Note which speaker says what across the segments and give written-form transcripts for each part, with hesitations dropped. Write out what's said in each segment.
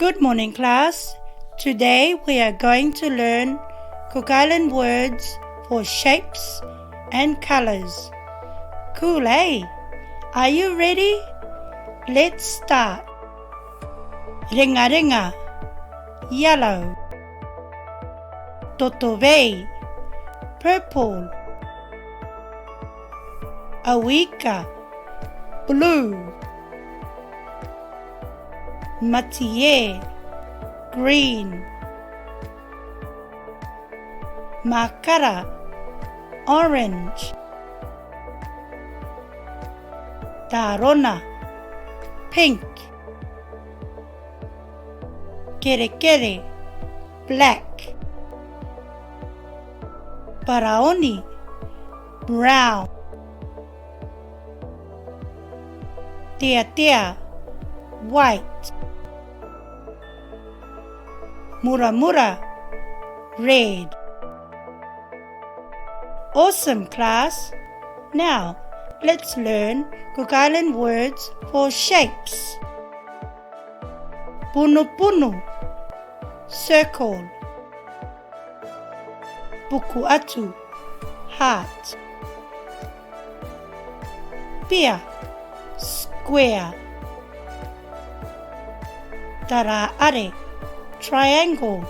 Speaker 1: Good morning, class. Today we are going to learn Cook Island words for shapes and colors. Cool, eh? Are you ready? Let's start. Rengarenga, yellow. Totove'i, purple. Auika, blue. Matie, green. Makara, orange. Tarona, pink. Kerekere, black. Paraoni, brown. Teatea, white. Muramura, red. Awesome, class! Now, let's learn Cook Island words for shapes. Punu, circle. Pukuatu, heart. Pia, square. Taraare, triangle.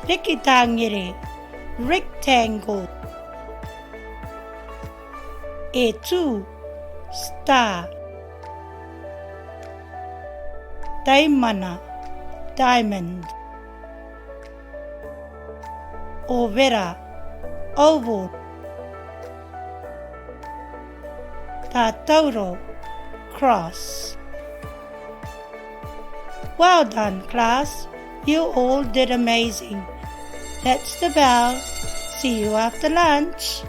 Speaker 1: Rikitangere, rectangle. E2, star. Taimana, diamond. Overa, oval. Tatauro, cross. Well done, class. You all did amazing. That's the bell. See you after lunch.